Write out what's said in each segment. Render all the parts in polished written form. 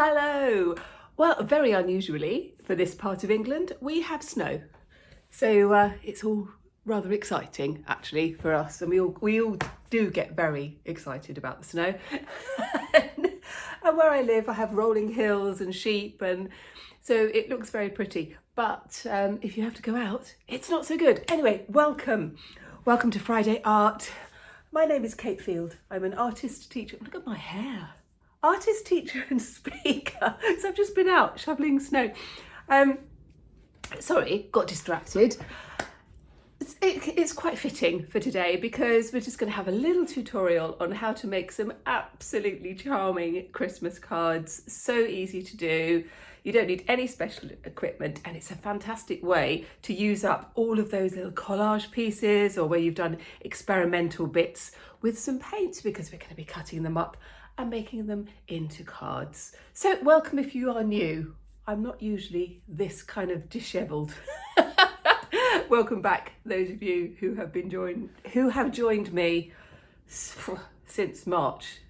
Hello! Well, very unusually for this part of England, we have snow. So it's all rather exciting actually for us, and we all do get very excited about the snow. And where I live, I have rolling hills and sheep, and so it looks very pretty. But if you have to go out, it's not so good. Anyway, welcome. Welcome to Friday Art. My name is Cate Field. I'm an artist teacher. Look at my hair. Artist, teacher and speaker. So I've just been out shoveling snow. Sorry, got distracted. It's quite fitting for today because we're just going to have a little tutorial on how to make some absolutely charming Christmas cards. So easy to do. You don't need any special equipment, and it's a fantastic way to use up all of those little collage pieces or where you've done experimental bits with some paints, because we're going to be cutting them up and making them into cards. So welcome if you are new. I'm not usually this kind of dishevelled. Welcome back, those of you who have joined me since March,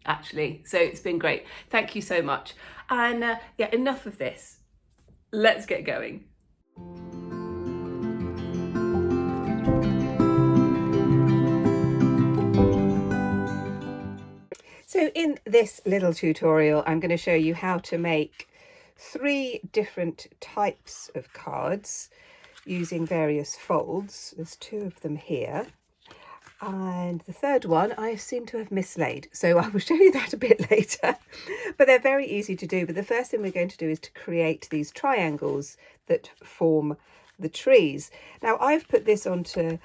actually. So it's been great. Thank you so much. And yeah, enough of this. Let's get going. So in this little tutorial, I'm going to show you how to make 3 different types of cards using various folds. There's 2 of them here. And the third one I seem to have mislaid, so I will show you that a bit later. But they're very easy to do. But the first thing we're going to do is to create these triangles that form the trees. Now I've put this onto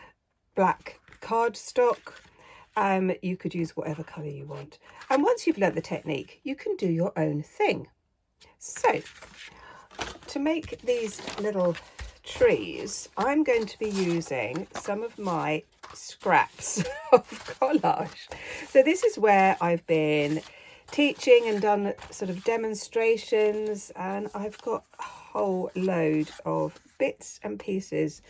black cardstock. You could use whatever colour you want. And once you've learnt the technique, you can do your own thing. So to make these little trees, I'm going to be using some of my scraps of collage. So this is where I've been teaching and done sort of demonstrations, and I've got a whole load of bits and pieces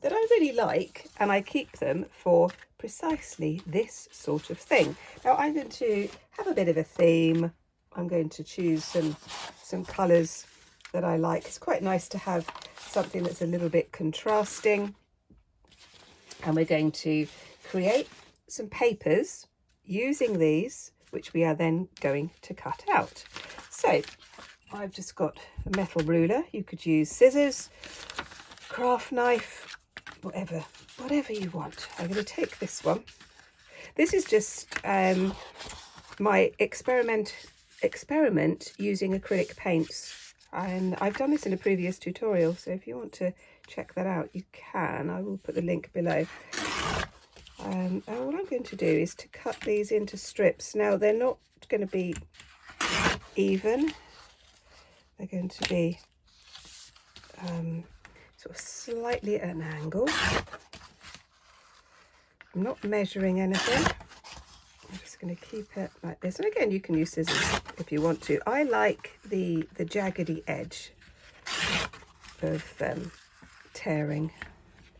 that I really like, and I keep them for precisely this sort of thing. Now I'm going to have a bit of a theme. I'm going to choose some colours that I like. It's quite nice to have something that's a little bit contrasting. And we're going to create some papers using these, which we are then going to cut out. So I've just got a metal ruler. You could use scissors, craft knife, whatever you want. I'm going to take this one. This is just my experiment using acrylic paints, and I've done this in a previous tutorial, so if you want to check that out you can. I will put the link below. And what I'm going to do is to cut these into strips. Now they're not going to be even, they're going to be sort of slightly at an angle. I'm not measuring anything. I'm just going to keep it like this. And again, you can use scissors if you want to. I like the jaggedy edge of tearing.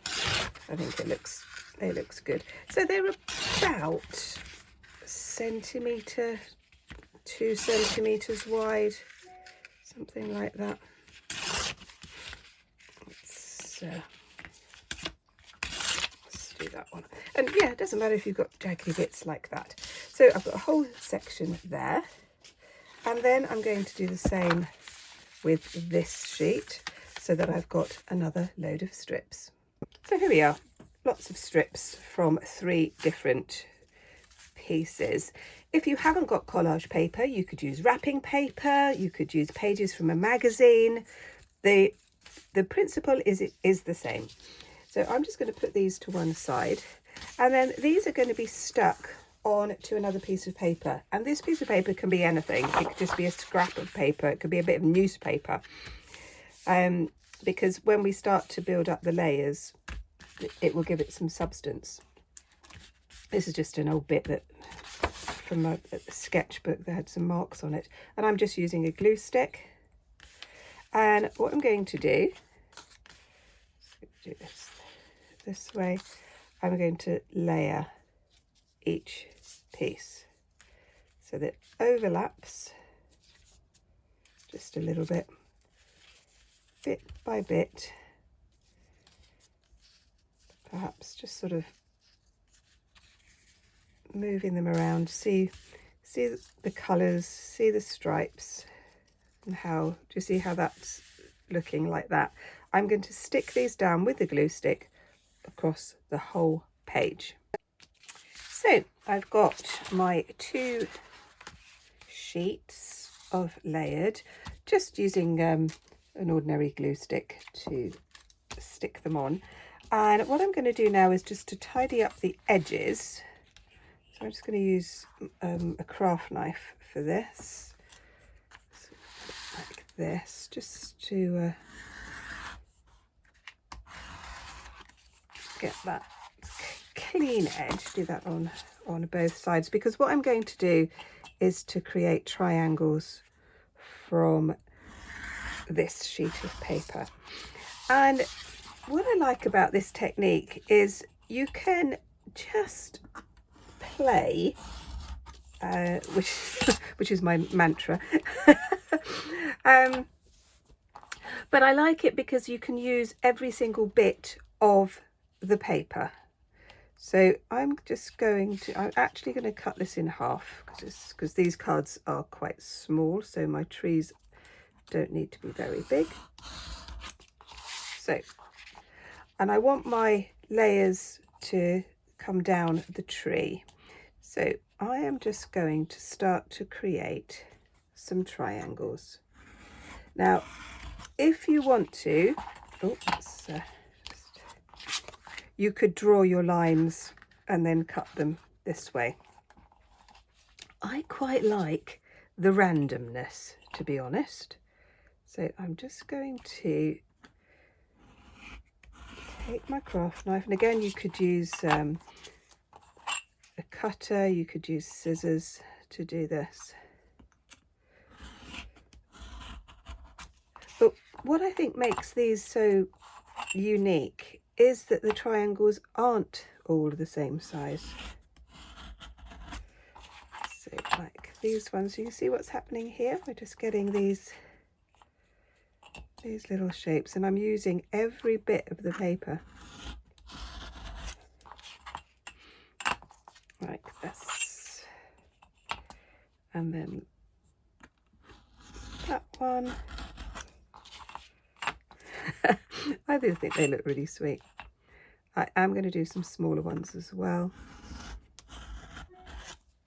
I think it looks good. So they're about a centimetre, 2 centimetres wide, something like that. Let's do that one. And yeah, it doesn't matter if you've got jaggedy bits like that. So I've got a whole section there, and then I'm going to do the same with this sheet so that I've got another load of strips. So here we are, lots of strips from 3 different pieces. If you haven't got collage paper, you could use wrapping paper, you could use pages from a magazine. The principle is the same. So I'm just going to put these to one side, and then these are going to be stuck on to another piece of paper. And this piece of paper can be anything. It could just be a scrap of paper. It could be a bit of newspaper. Because when we start to build up the layers, it will give it some substance. This is just an old bit that from a sketchbook that had some marks on it. And I'm just using a glue stick. And what I'm going to do this way, I'm going to layer each piece so that it overlaps just a little bit by bit, perhaps just sort of moving them around. See the colours, see the stripes, and how, do you see how that's looking like that? I'm going to stick these down with the glue stick across the whole page. So I've got my 2 sheets of layered, just using an ordinary glue stick to stick them on. And what I'm going to do now is just to tidy up the edges. So I'm just going to use a craft knife for this, so like this, just to get that clean edge. Do that on both sides, because what I'm going to do is to create triangles from this sheet of paper. And what I like about this technique is you can just play, which is my mantra, but I like it because you can use every single bit of the paper. So I'm actually going to cut this in half, because these cards are quite small, so my trees don't need to be very big. So, and I want my layers to come down the tree. So I am just going to start to create some triangles. Now, if you want to, you could draw your lines and then cut them this way. I quite like the randomness, to be honest. So I'm just going to take my craft knife, and again you could use a cutter, you could use scissors to do this. But what I think makes these so unique is that the triangles aren't all the same size. So like these ones, you can see what's happening here. We're just getting these little shapes, and I'm using every bit of the paper like this. And then that one. I do think they look really sweet. I am going to do some smaller ones as well.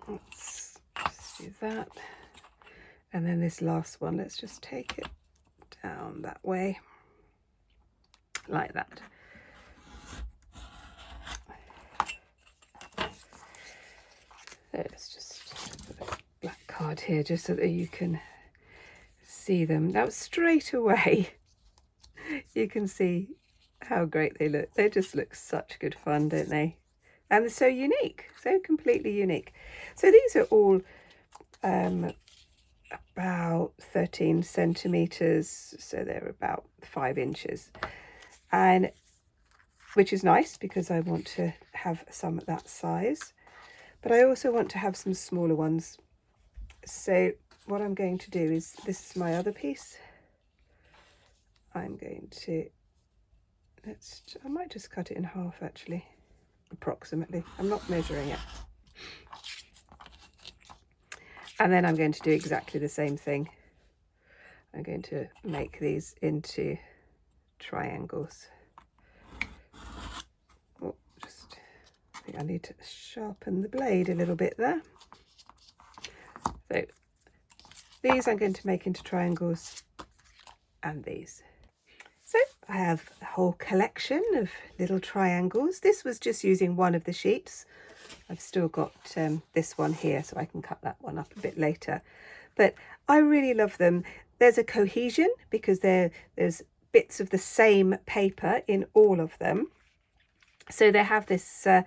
Let's just do that. And then this last one, let's just take it down that way, like that. Let's just put a black card here just so that you can see them. Now straight away you can see how great they look. They just look such good fun, don't they? And they're so unique, so completely unique. So these are all about 13 centimeters, so they're about 5 inches, and which is nice because I want to have some at that size, but I also want to have some smaller ones. So what I'm going to do is, this is my other piece. I'm going to, I might just cut it in half actually, approximately. I'm not measuring it. And then I'm going to do exactly the same thing. I'm going to make these into triangles. Oh, I think I need to sharpen the blade a little bit there. So these I'm going to make into triangles, and these. So I have a whole collection of little triangles. This was just using one of the sheets. I've still got this one here, so I can cut that one up a bit later. But I really love them. There's a cohesion because there's bits of the same paper in all of them. So they have this, I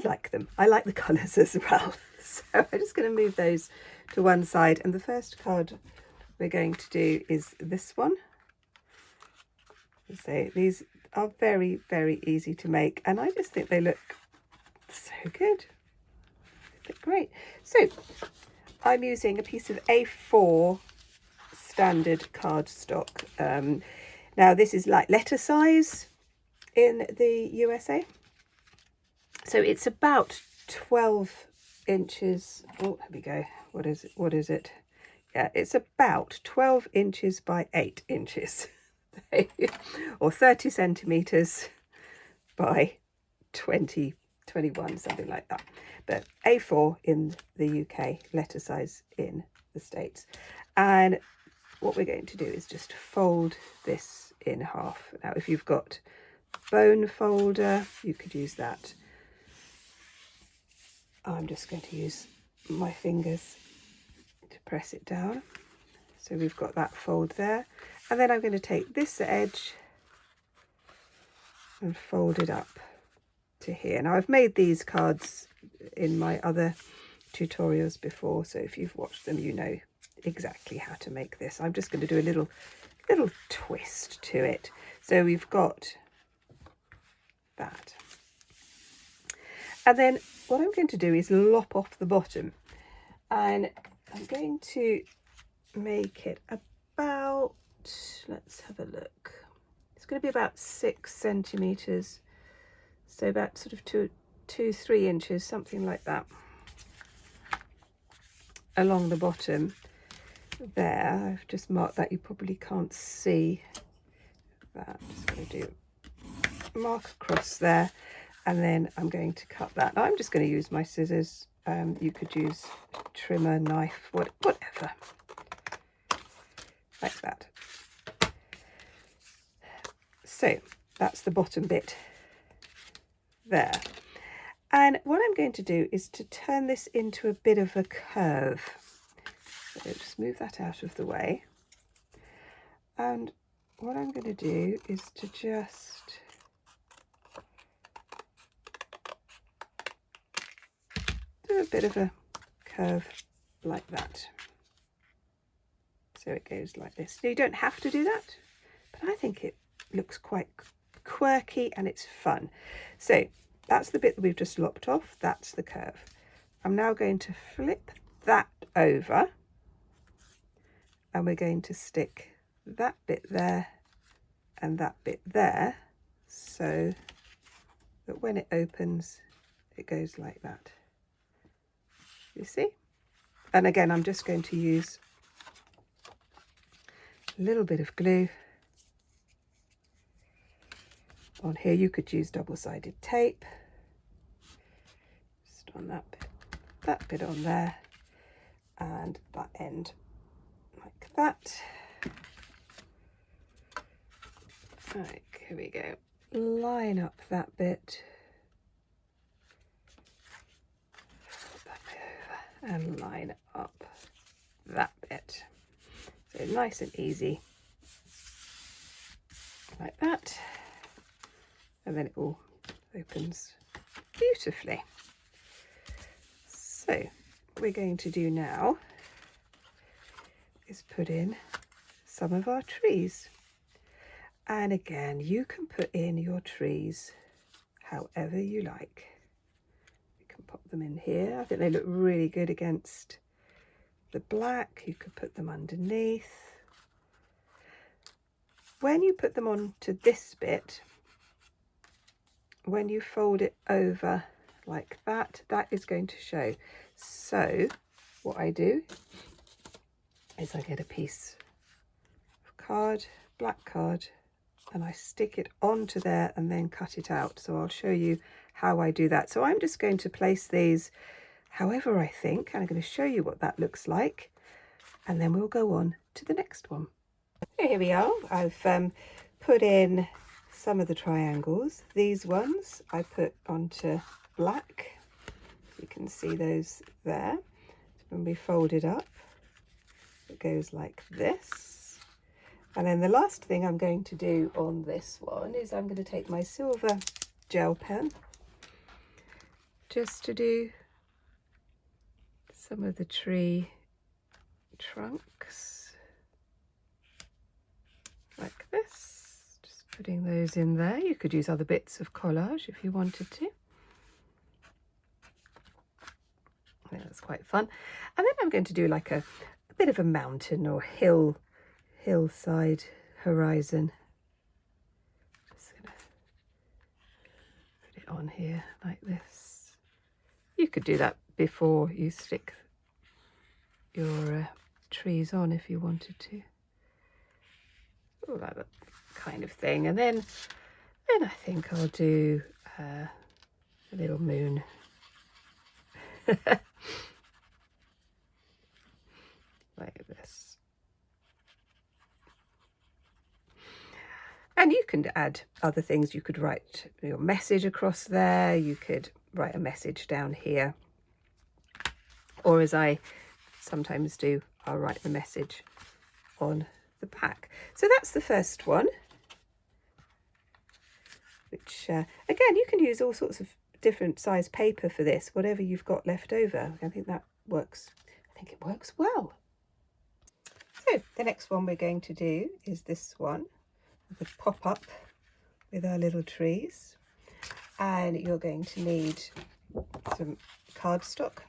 like them. I like the colours as well. So I'm just going to move those to one side. And the first card we're going to do is this one. So these are very, very easy to make, and I just think they look so good. They look great. So I'm using a piece of A4 standard cardstock. Now this is like letter size in the USA. So it's about 12 inches. Oh, there we go. What is it? What is it? Yeah, it's about 12 inches by 8 inches. Or 30 centimetres by 21, something like that. But A4 in the UK, letter size in the States. And what we're going to do is just fold this in half. Now, if you've got bone folder, you could use that. I'm just going to use my fingers to press it down. So we've got that fold there. And then I'm going to take this edge and fold it up to here. Now I've made these cards in my other tutorials before, so if you've watched them, you know exactly how to make this. I'm just going to do a little twist to it. So we've got that. And then what I'm going to do is lop off the bottom, and I'm going to make it about, let's have a look, it's going to be about 6 centimetres, so about sort of 2-3 inches, something like that, along the bottom there. I've just marked that. You probably can't see that. I'm just going to do mark across there, and then I'm going to cut that. Now I'm just going to use my scissors. You could use trimmer, knife, whatever, like that. So that's the bottom bit there. And what I'm going to do is to turn this into a bit of a curve. So just move that out of the way. And what I'm going to do is to just do a bit of a curve like that. So it goes like this. Now, you don't have to do that, but I think it looks quite quirky and it's fun. So that's the bit that we've just lopped off. That's the curve. I'm now going to flip that over, and we're going to stick that bit there and that bit there, so that when it opens, it goes like that. You see? And again, I'm just going to use a little bit of glue on here. You could use double-sided tape just on that bit on there, and that end like that. Right, here we go. Line up that bit, flip that over, and line up that bit. So nice and easy, like that. And then it all opens beautifully. So what we're going to do now is put in some of our trees. And again, you can put in your trees however you like. You can pop them in here. I think they look really good against the black. You could put them underneath. When you put them onto this bit, when you fold it over like that, that is going to show. So what I do is I get a piece of card, black card, and I stick it onto there and then cut it out. So I'll show you how I do that. So I'm just going to place these however I think, and I'm going to show you what that looks like, and then we'll go on to the next one. So here we are. I've put in some of the triangles. These ones I put onto black. You can see those there. When we fold it up, it goes like this. And then the last thing I'm going to do on this one is I'm going to take my silver gel pen just to do some of the tree trunks like this. Just putting those in there. You could use other bits of collage if you wanted to. I think that's quite fun. And then I'm going to do like a bit of a mountain or hill hillside horizon. Just gonna put it on here like this. You could do that before you stick your trees on if you wanted to. All that kind of thing. And then I think I'll do a little moon. Like this. And you can add other things. You could write your message across there. You could write a message down here. Or as I sometimes do, I'll write the message on the back. So that's the first one. Which, again, you can use all sorts of different size paper for this, whatever you've got left over. I think that works. I think it works well. So the next one we're going to do is this one, the pop-up with our little trees. And you're going to need some cardstock.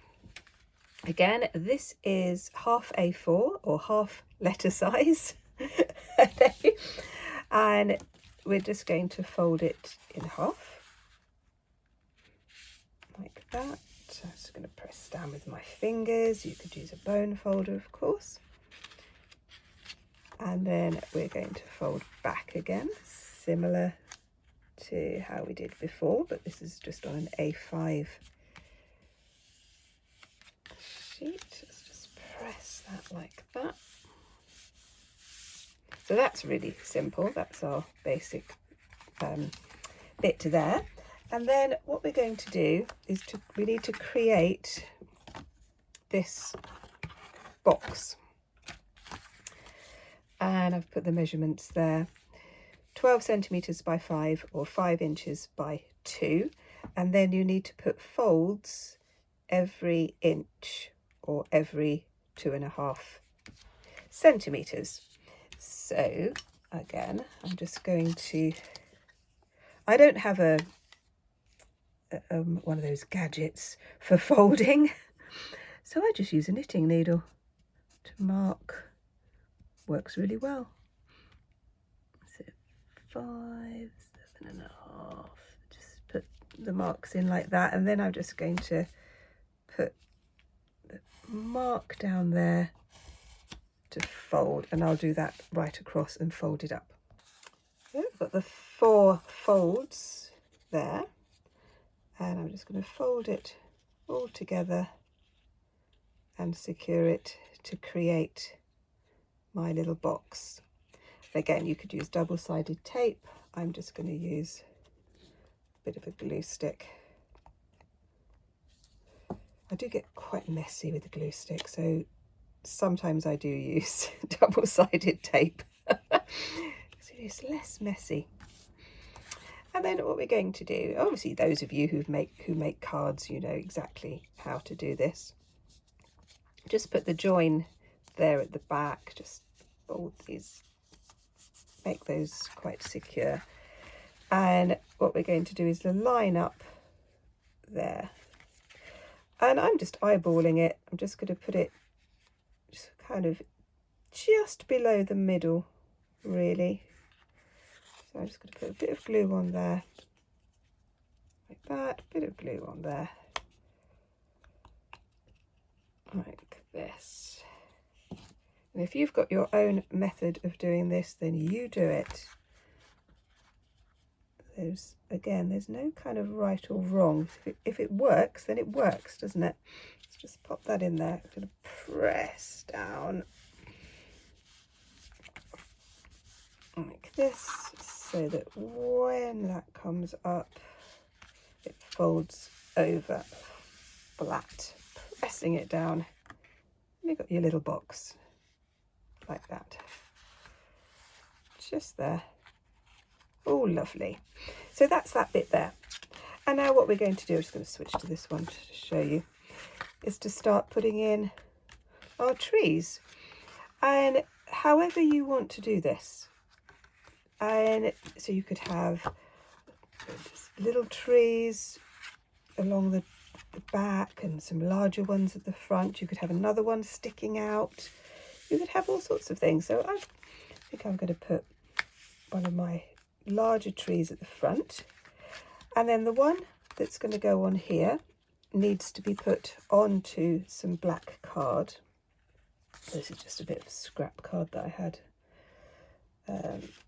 Again, this is half A4 or half letter size. And we're just going to fold it in half. Like that. So I'm just going to press down with my fingers. You could use a bone folder, of course. And then we're going to fold back again, similar to how we did before, but this is just on an A5 sheet. Let's just press that like that. So that's really simple. That's our basic bit there. And then what we're going to do is we need to create this box. And I've put the measurements there, 12 centimetres by 5 or 5 inches by 2. And then you need to put folds every inch or every 2.5 centimetres. So again, I'm just going to, I don't have a one of those gadgets for folding, so I just use a knitting needle to mark. Works really well. So 5, 7.5. Just put the marks in like that, and then I'm just going to put the mark down there to fold, and I'll do that right across and fold it up. So I've got the 4 folds there, and I'm just going to fold it all together and secure it to create my little box. Again, you could use double-sided tape. I'm just going to use a bit of a glue stick. I do get quite messy with the glue stick, so sometimes I do use double-sided tape. So it's less messy. And then what we're going to do, obviously those of you who make cards, you know exactly how to do this. Just put the join there at the back, just fold these, make those quite secure. And what we're going to do is line up there. And I'm just eyeballing it. I'm just going to put it just kind of just below the middle, really. So I'm just going to put a bit of glue on there, like that, a bit of glue on there, like this. And if you've got your own method of doing this, then you do it. There's no kind of right or wrong. If it works, then it works, doesn't it? Let's just pop that in there. I'm going to press down like this, so that when that comes up, it folds over flat, pressing it down. And you've got your little box like that, just there. Oh, lovely. So that's that bit there. And now what we're going to do, I'm just going to switch to this one to show you, is to start putting in our trees. And however you want to do this. And so you could have little trees along the back and some larger ones at the front. You could have another one sticking out. You could have all sorts of things. So think I'm going to put one of my larger trees at the front, and then the one that's going to go on here needs to be put onto some black card. This is just a bit of scrap card that I had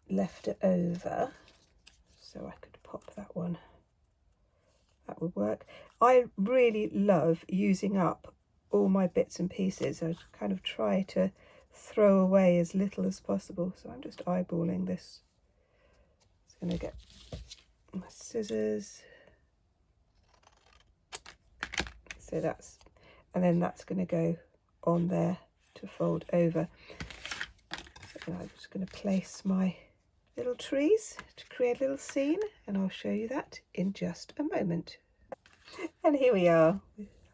left it over, so I could pop that one. That would work. I really love using up all my bits and pieces. I kind of try to throw away as little as possible, so I'm just eyeballing this. It's going to get my scissors. So that's, and then that's going to go on there to fold over. So I'm just going to place my little trees to create a little scene, and I'll show you that in just a moment. And here we are.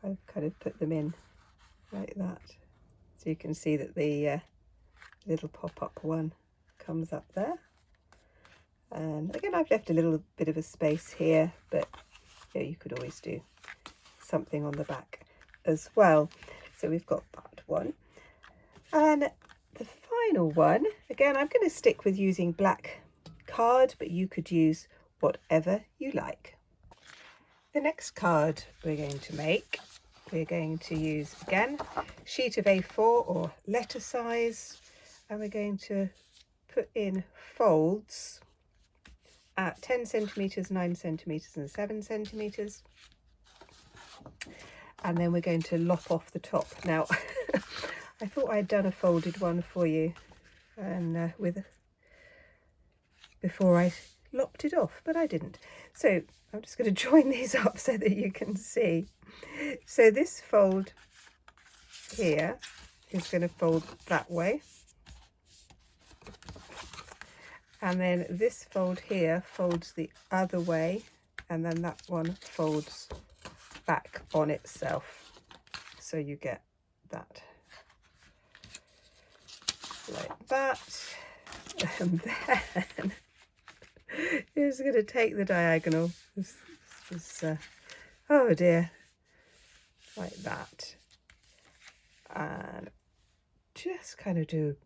I've kind of put them in like that, so you can see that the little pop-up one comes up there. And again, I've left a little bit of a space here, but yeah, you could always do something on the back as well. So we've got that one, and the final one, again, I'm going to stick with using black card, but you could use whatever you like. The next card we're going to make, we're going to use, again, sheet of A4 or letter size, and we're going to put in folds at 10 centimetres, 9 centimetres and 7 centimetres. And then we're going to lop off the top. Now, I thought I'd done a folded one for you, and before I lopped it off, but I didn't. So I'm just going to join these up so that you can see. So this fold here is going to fold that way, and then this fold here folds the other way, and then that one folds back on itself, so you get that like that. And then you're just going to take the diagonal, oh dear, like that, and just kind of do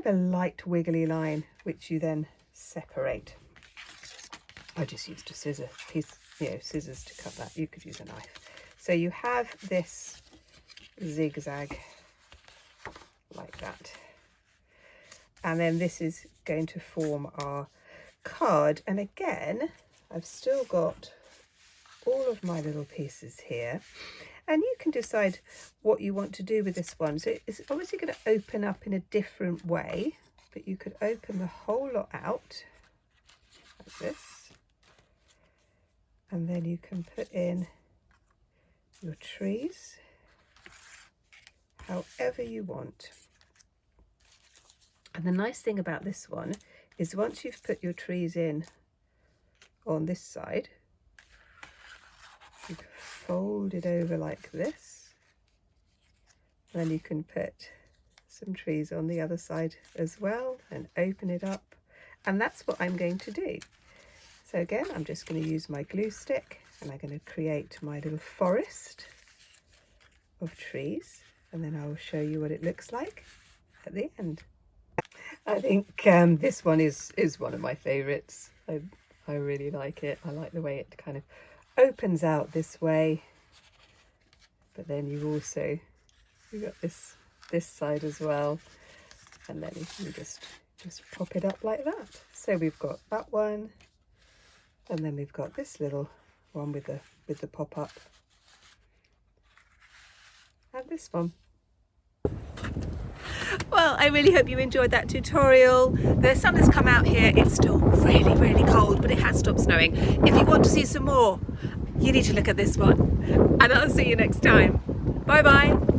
a light wiggly line, which you then separate. I just used a scissors to cut that. You could use a knife. So you have this zigzag like that, and then this is going to form our card. And again, I've still got all of my little pieces here, and you can decide what you want to do with this one. So it's obviously going to open up in a different way, but you could open the whole lot out like this, and then you can put in your trees however you want. And the nice thing about this one is once you've put your trees in on this side, you can fold it over like this, then you can put some trees on the other side as well and open it up, and that's what I'm going to do. So again, I'm just going to use my glue stick, and I'm going to create my little forest of trees, and then I will show you what it looks like at the end. I think this one is one of my favourites. I really like it. I like the way it kind of opens out this way, but then you've got this side as well, and then you can just pop it up like that. So we've got that one, and then we've got this little one with the pop-up, and this one. Well, I really hope you enjoyed that tutorial. The sun has come out here. It's still really, really cold, but it has stopped snowing. If you want to see some more, you need to look at this one. And I'll see you next time. Bye bye.